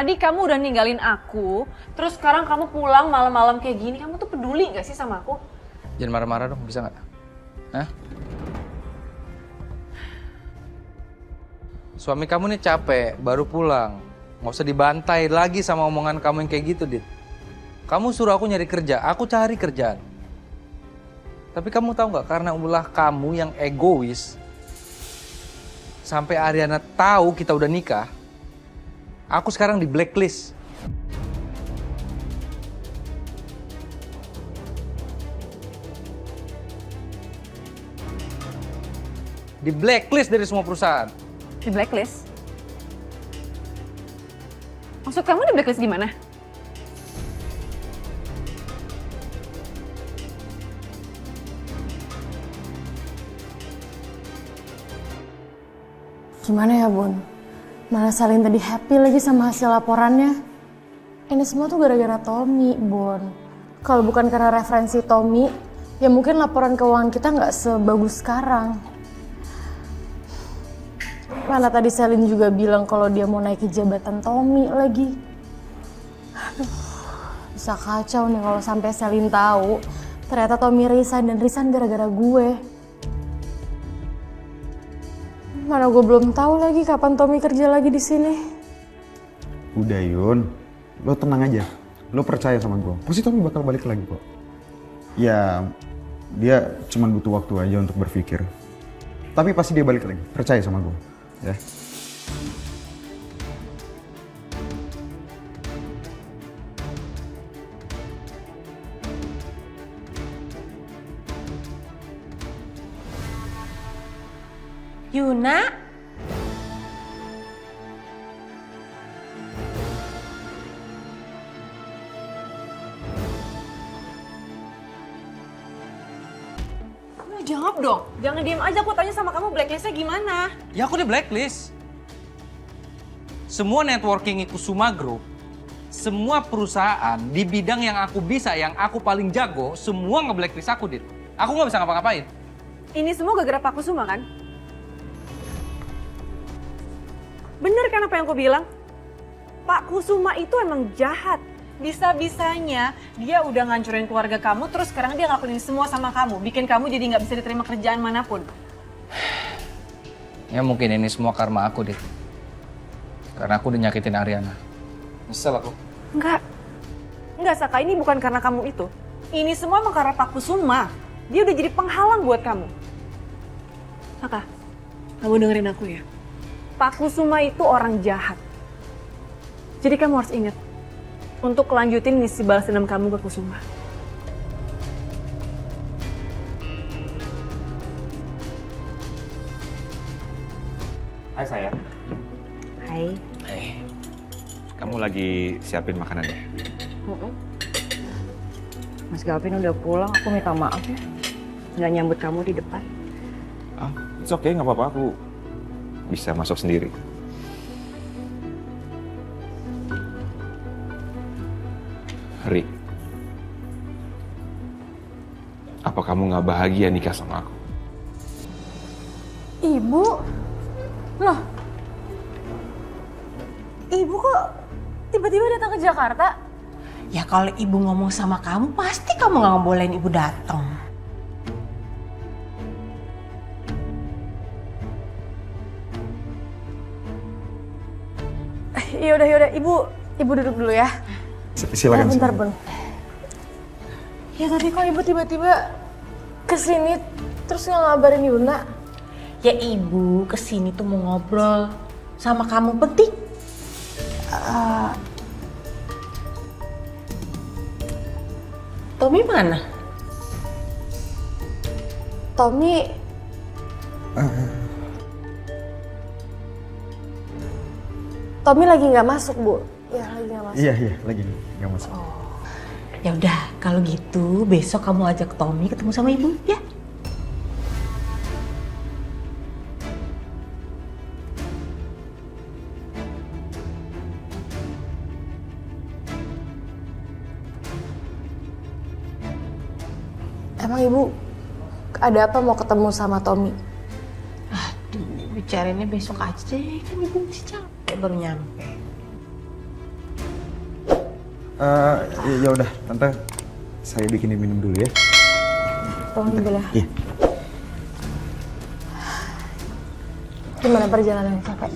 Tadi kamu udah ninggalin aku, terus sekarang kamu pulang malam-malam kayak gini, kamu tuh peduli gak sih sama aku? Jangan marah-marah dong, bisa nggak? Hah? Suami kamu nih capek, baru pulang. Nggak usah dibantai lagi sama omongan kamu yang kayak gitu, Dit. Kamu suruh aku nyari kerja, aku cari kerjaan. Tapi kamu tahu nggak, karena ulah kamu yang egois, sampai Ariana tahu kita udah nikah, aku sekarang di blacklist. Di blacklist dari semua perusahaan. Di blacklist? Maksud kamu di blacklist gimana? Gimana ya, Bun? Malah Salin tadi happy lagi sama hasil laporannya. Ini semua tuh gara-gara Tommy, Bun. Kalau bukan karena referensi Tommy, ya mungkin laporan keuangan kita nggak sebagus sekarang. Mana tadi Salin juga bilang kalau dia mau naiki jabatan Tommy lagi. Aduh, bisa kacau nih kalau sampai Salin tahu ternyata Tommy resign dan resign gara-gara gue. Mana gue belum tahu lagi kapan Tommy kerja lagi di sini. Udah Yun, lo tenang aja. Lo percaya sama gue. Pasti Tommy bakal balik lagi kok. Ya, dia cuma butuh waktu aja untuk berpikir. Tapi pasti dia balik lagi. Percaya sama gue, ya. Yuna? Kamu jawab dong, jangan diem aja, aku tanya sama kamu blacklistnya gimana? Ya aku di blacklist. Semua networking Kusuma Group, semua perusahaan di bidang yang aku bisa, yang aku paling jago, semua nge-blacklist aku, Dit. Aku nggak bisa ngapa-ngapain. Ini semua gara-gara Pak Kusuma kan? Bener kan apa yang aku bilang? Pak Kusuma itu emang jahat. Bisa-bisanya dia udah ngancurin keluarga kamu, terus sekarang dia ngelakuin ini semua sama kamu. Bikin kamu jadi nggak bisa diterima kerjaan manapun. Ya mungkin ini semua karma aku, Dit. Karena aku udah nyakitin Ariana. Nyesel aku. Enggak Saka, ini bukan karena kamu itu. Ini semua emang karena Pak Kusuma. Dia udah jadi penghalang buat kamu. Saka, kamu dengerin aku ya. Pak Kusuma itu orang jahat. Jadi kamu harus ingat untuk lanjutin misi balas dendam kamu ke Kusuma. Hai sayang. Hai. Hey. Kamu lagi siapin makanan ya? Mas Gavin udah pulang, aku minta maaf ya. Nggak nyambut kamu di depan. Ah, it's okay, nggak apa-apa. Aku bisa masuk sendiri. Ri, apa kamu nggak bahagia nikah sama aku? Ibu? Loh? Ibu kok tiba-tiba datang ke Jakarta? Ya kalau ibu ngomong sama kamu, pasti kamu nggak ngebolehin ibu datang. Yaudah, ibu duduk dulu ya. Silakan. Bentar, silakan. Bun. Ya tadi kok ibu tiba-tiba kesini terus nggak ngabarin Yuna? Ya ibu kesini tuh mau ngobrol sama kamu, penting. Tommy mana? Tommy... Tommy lagi nggak masuk, Bu. Ya, lagi nggak masuk. Iya, lagi nggak masuk. Ya udah, kalau gitu besok kamu ajak Tommy ketemu sama ibu, ya? Emang Ibu ada apa mau ketemu sama Tommy? Aduh, bicarainnya besok aja deh, kan ibu masih capek baru nyampe. Ya udah, tante, saya bikinin minum dulu ya. Tolong dulu ya. Iya. Gimana perjalanan capek?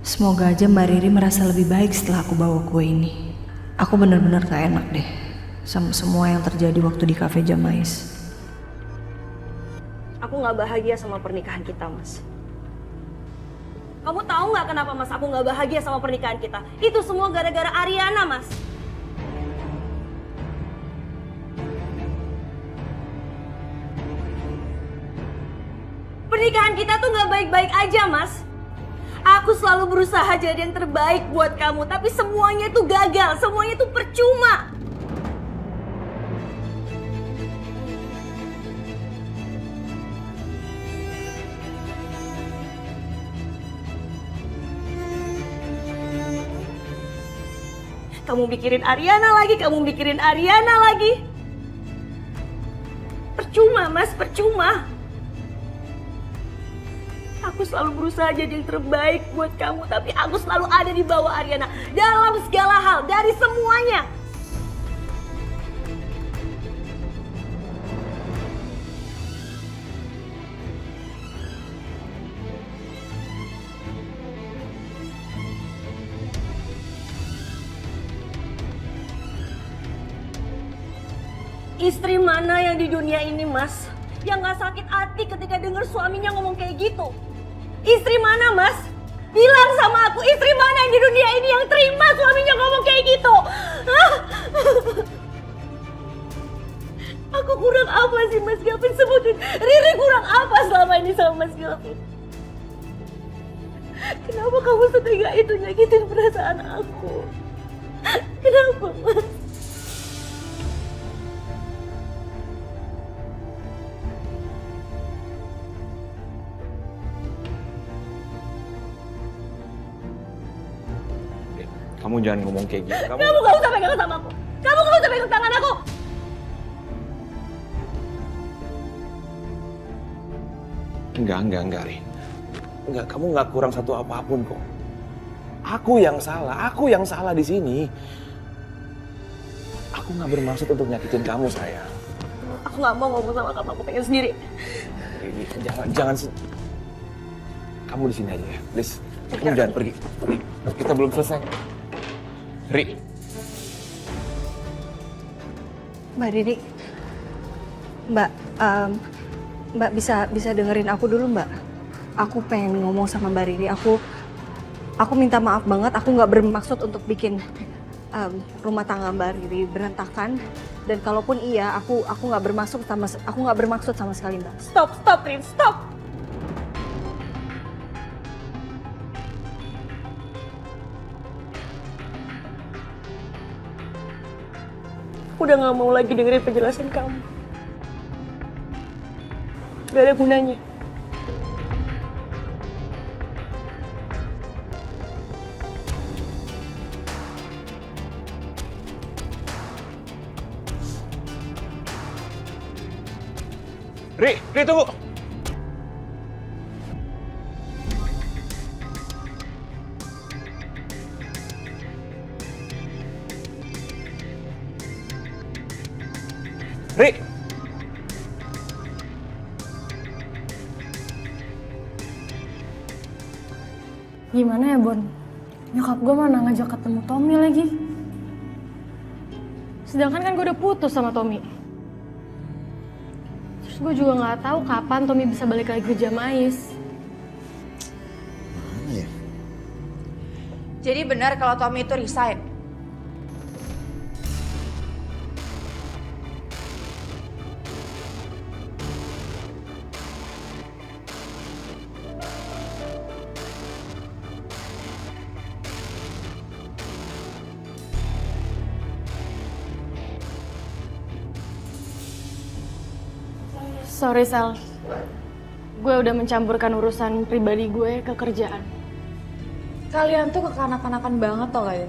Semoga aja Mbak Riri merasa lebih baik setelah aku bawa kue ini. Aku benar-benar gak enak deh sama semua yang terjadi waktu di kafe Jamais. Aku nggak bahagia sama pernikahan kita, Mas. Kamu tahu nggak kenapa, Mas? Aku nggak bahagia sama pernikahan kita. Itu semua gara-gara Ariana, Mas. Pernikahan kita tuh nggak baik-baik aja, Mas. Aku selalu berusaha jadi yang terbaik buat kamu, tapi semuanya tuh gagal, semuanya tuh percuma. Kamu mikirin Ariana lagi, kamu mikirin Ariana lagi. Percuma, Mas, percuma. Aku selalu berusaha jadi yang terbaik buat kamu, tapi aku selalu ada di bawah Ariana. Dalam segala hal, dari semuanya. Istri mana yang di dunia ini, Mas, yang gak sakit hati ketika dengar suaminya ngomong kayak gitu? Istri mana, Mas? Bilang sama aku, istri mana yang di dunia ini yang terima suaminya ngomong kayak gitu? Hah? Aku kurang apa sih, Mas Gavin? Sebutin, Riri kurang apa selama ini sama Mas Gavin? Kenapa kamu setega itu nyakitin perasaan aku? Kenapa, Mas? Kamu jangan ngomong kayak gitu. Kamu gak usah pegang sama aku. Kamu gak usah pegang tangan aku. Enggak, Rin. Enggak, kamu nggak kurang satu apapun kok. Aku yang salah di sini. Aku nggak bermaksud untuk nyakitin kamu, sayang. Aku gak mau ngomong sama kamu, aku pengen sendiri. Jangan. Kamu di sini aja ya, please. Kamu jangan pergi. Kita belum selesai. Ri. Mbak Riri, Mbak bisa dengerin aku dulu, Mbak. Aku pengen ngomong sama Mbak Riri. Aku minta maaf banget. Aku nggak bermaksud untuk bikin rumah tangga Mbak Riri berantakan. Dan kalaupun iya, aku nggak bermaksud sama sekali, Mbak. Stop, Rin, stop. Aku udah gak mau lagi dengerin penjelasan kamu. Gak ada gunanya. Ri, tunggu. Ri. Gimana ya, Bon? Nyokap gue mana ngajak ketemu Tommy lagi. Sedangkan kan gue udah putus sama Tommy. Terus gue juga nggak tahu kapan Tommy bisa balik lagi ke Jamais. Mana ya? Jadi benar kalau Tommy itu resign? Sorry, Sal. Gue udah mencampurkan urusan pribadi gue ke kerjaan. Kalian tuh kekanak-kanakan banget tau gak ya?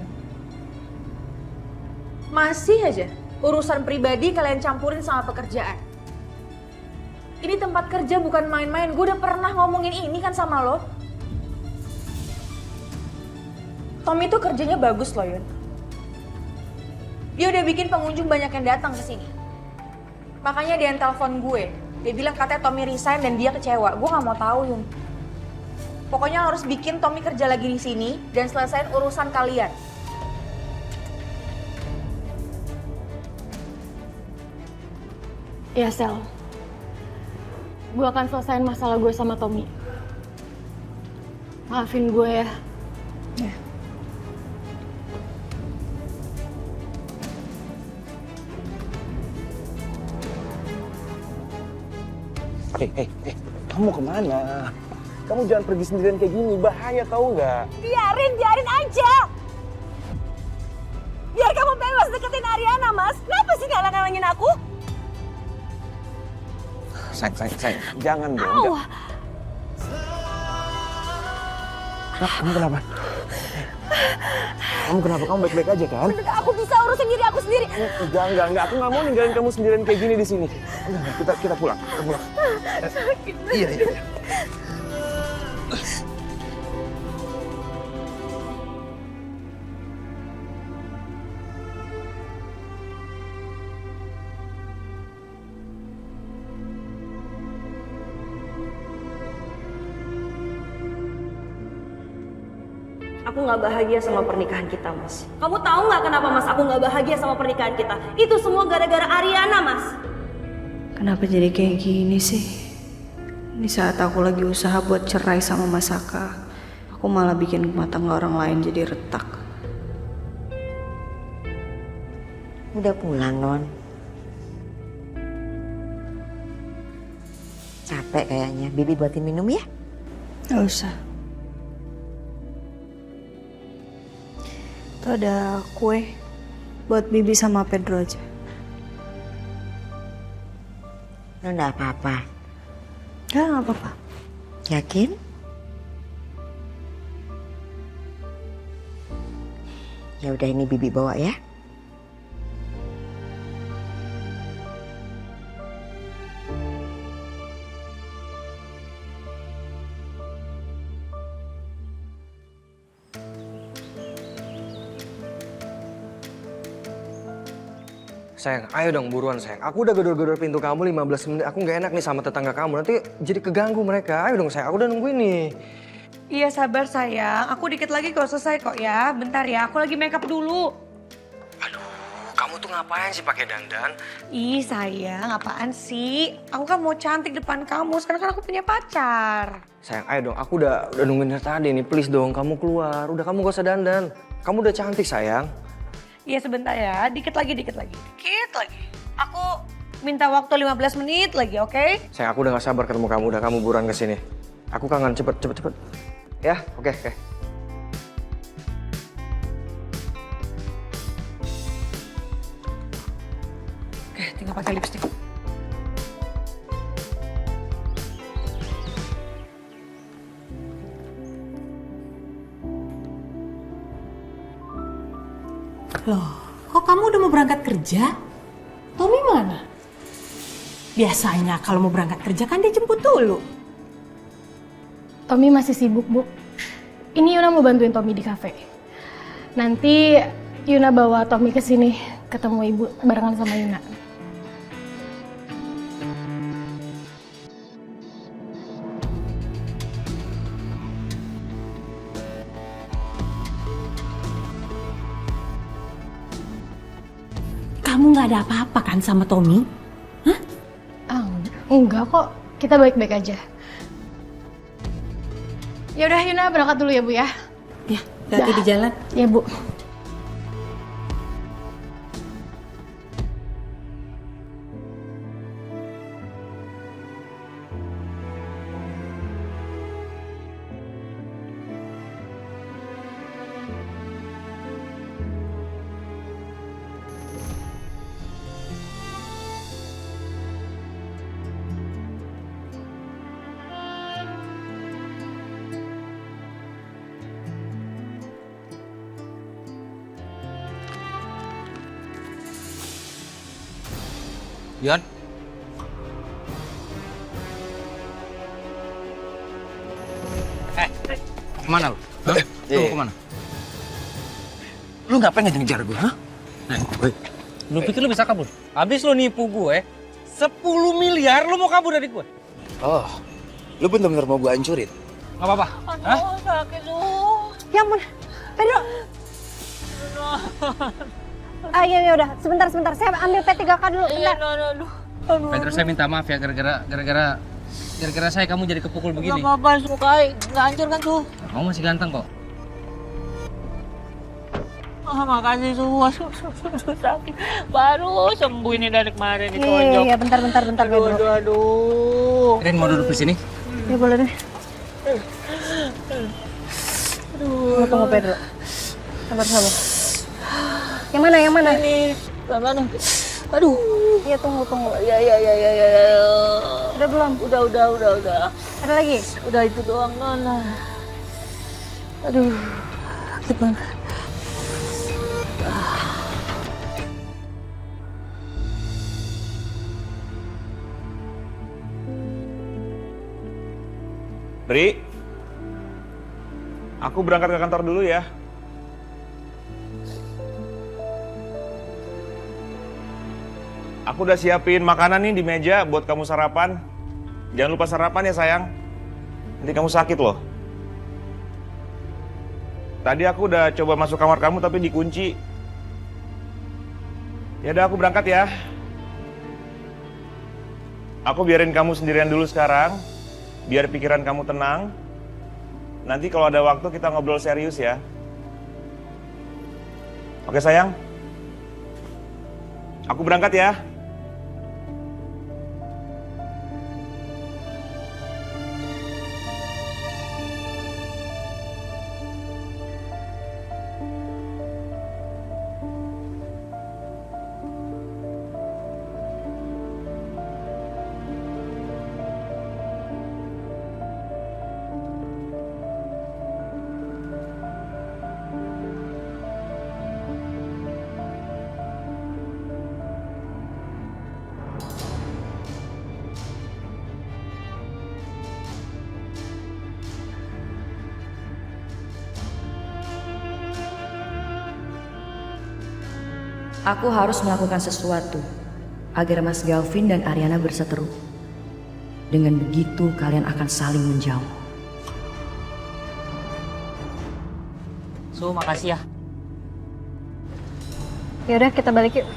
Masih aja urusan pribadi kalian campurin sama pekerjaan. Ini tempat kerja bukan main-main. Gue udah pernah ngomongin ini kan sama lo. Tommy tuh kerjanya bagus loh, Yun. Dia udah bikin pengunjung banyak yang datang ke sini. Makanya dia yang telepon gue. Dia bilang katanya Tommy resign dan dia kecewa. Gue nggak mau tahu, Yun. Pokoknya lo harus bikin Tommy kerja lagi di sini dan selesaiin urusan kalian. Ya Sel, gue akan selesain masalah gue sama Tommy. Maafin gue ya. Hei, kamu kemana? Kamu jangan pergi sendirian kayak gini, bahaya tahu nggak? Biarin aja. Biar kamu bebas deketin Ariana, Mas. Kenapa sih ngalang-ngalangin aku? Sayang, jangan dong. Kamu kenapa? Kamu kenapa? Kamu baik-baik aja kan? Aku bisa urusin diri aku sendiri. Enggak. Aku nggak mau ninggalin kamu sendirian kayak gini di sini. Kita pulang. Iya. Aku nggak bahagia sama pernikahan kita, Mas. Kamu tahu nggak kenapa, Mas? Aku nggak bahagia sama pernikahan kita. Itu semua gara-gara Ariana, Mas. Kenapa jadi kayak gini sih? Di saat aku lagi usaha buat cerai sama Mas Saka, aku malah bikin rumah tangga orang lain jadi retak. Udah pulang, Non. Capek kayaknya. Bibi buatin minum ya? Gak usah. Tuh ada kue buat Bibi sama Pedro aja. Lo nggak apa-apa. Gak apa-apa. Yakin? Ya udah, ini Bibi bawa ya. Sayang, ayo dong buruan sayang. Aku udah gedor-gedor pintu kamu 15 menit. Aku nggak enak nih sama tetangga kamu. Nanti jadi keganggu mereka. Ayo dong sayang, aku udah nungguin nih. Iya sabar sayang, aku dikit lagi kok selesai kok ya. Bentar ya, aku lagi makeup dulu. Aduh, kamu tuh ngapain sih pakai dandan? Ih sayang, apaan sih? Aku kan mau cantik depan kamu, sekarang kan aku punya pacar. Sayang, ayo dong. Aku udah nungguin dari tadi nih. Please dong, kamu keluar. Udah kamu gak usah dandan. Kamu udah cantik sayang. Iya sebentar ya, dikit lagi. Dikit lagi. Aku minta waktu 15 menit lagi, oke? Sayang, aku udah gak sabar ketemu kamu. Udah kamu buruan kesini. Aku kangen, cepet. Ya, oke. Oke, tinggal pakai lipstick. Loh, kok kamu udah mau berangkat kerja? Tommy mana? Biasanya kalau mau berangkat kerja kan dia jemput dulu. Tommy masih sibuk, Bu. Ini Yuna mau bantuin Tommy di kafe. Nanti Yuna bawa Tommy ke sini, ketemu Ibu barengan sama Yuna. Kamu nggak ada apa-apa kan sama Tommy? Hah? Enggak kok, kita baik-baik aja. Ya udah Yuna berangkat dulu ya Bu ya. Ya, hati di jalan. Ya Bu. Yon. Kemana lu? Hah? Lu mau kemana? Lu ngapain ngejar gue, hah? Nah, gue. Lu pikir lu bisa kabur? Habis lu nipu gue, 10 miliar lu mau kabur dari gue? Oh, lu bener-bener mau gue hancurin? Gak apa-apa. Hah? Ya ampun, Pedro. Iya udah, sebentar. Saya ambil P3K dulu, bentar. Pedro, saya minta maaf ya gara-gara saya kamu jadi kepukul begini. Gak apa-apa, Sukai. Nggak hancur kan tuh? Kamu masih ganteng kok. Makasih semua. Sakit. Baru sembuh ini dari kemarin ditonjok. Iya, bentar Pedro. Aduh. Ren mau duduk di sini? Ya boleh deh. Tunggu Pedro. Sabar. Yang mana? Ini. Mana? Aduh. Iya, tunggu. Ya. Udah belum? Udah. Ada lagi? Udah itu doang, Nona. Aduh. Sakit banget. Bri, aku berangkat ke kantor dulu ya. Aku udah siapin makanan nih di meja buat kamu sarapan. Jangan lupa sarapan ya sayang. Nanti kamu sakit loh. Tadi aku udah coba masuk kamar kamu tapi dikunci. Ya udah aku berangkat ya. Aku biarin kamu sendirian dulu sekarang. Biar pikiran kamu tenang. Nanti kalau ada waktu kita ngobrol serius ya. Oke sayang? Aku berangkat ya. Aku harus melakukan sesuatu agar Mas Galvin dan Ariana berseteru. Dengan begitu kalian akan saling menjauh. So, makasih ya. Yaudah, kita balik yuk.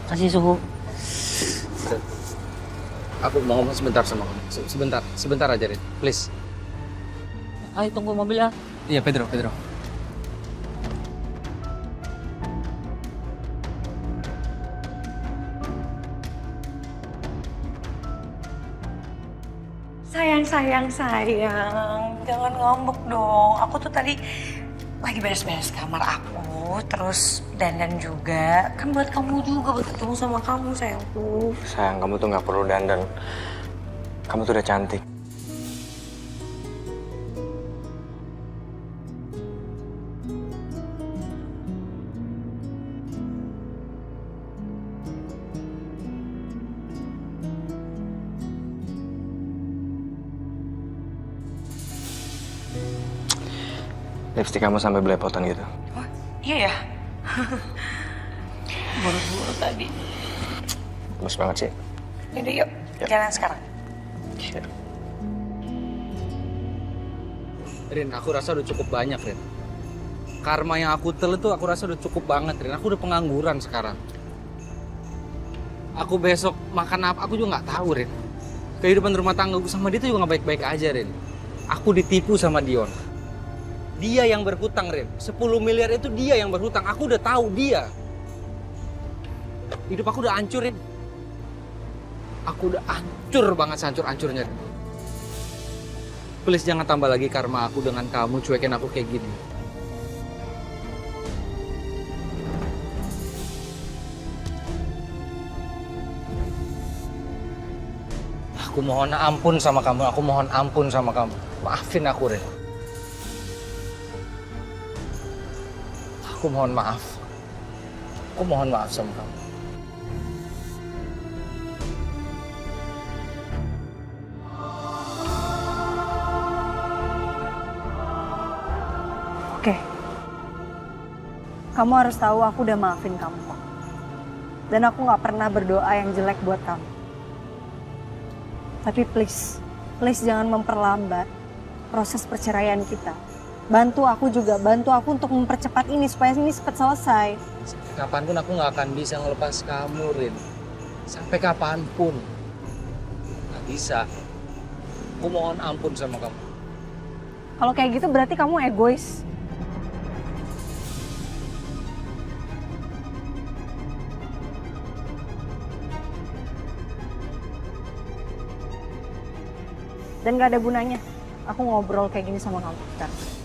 Kasih Suhu. Aku mau ngomong sebentar sama kamu. Sebentar aja, Ren. Please. Ayo tunggu mobil ya. Iya, Pedro. Sayang, jangan ngambek dong. Aku tuh tadi lagi beres-beres kamar aku, terus dandan juga. Kan buat kamu juga, buat ketemu sama kamu, sayangku. Sayang, kamu tuh nggak perlu dandan. Kamu tuh udah cantik. Lipstik kamu sampai belepotan gitu. Oh, iya ya? Buru-buru tadi. Bagus banget sih. Yaudah yuk, jalan sekarang. Iya. Rin, aku rasa udah cukup banyak, Rin. Karma yang aku telet tuh aku rasa udah cukup banget, Rin. Aku udah pengangguran sekarang. Aku besok makan apa, aku juga nggak tahu, Rin. Kehidupan rumah tangga gue sama dia tuh juga nggak baik-baik aja, Rin. Aku ditipu sama Dion. Dia yang berhutang, Rin. 10 miliar itu dia yang berhutang. Aku udah tahu dia. Hidup aku udah hancur, Rin. Aku udah hancur banget, hancur-hancurnya. Please jangan tambah lagi karma aku dengan kamu cuekin aku kayak gini. Aku mohon ampun sama kamu, Maafin aku, Rin. Aku mohon maaf. Aku mohon maaf sama kamu. Oke. Kamu harus tahu aku udah maafin kamu kok. Dan aku gak pernah berdoa yang jelek buat kamu. Tapi please jangan memperlambat proses perceraian kita. Bantu aku untuk mempercepat ini supaya ini cepat selesai. Kapanpun aku nggak akan bisa ngelepas kamu, Rin. Sampai kapanpun. Nggak bisa. Aku mohon ampun sama kamu. Kalau kayak gitu berarti kamu egois. Dan gak ada gunanya aku ngobrol kayak gini sama kamu sekarang.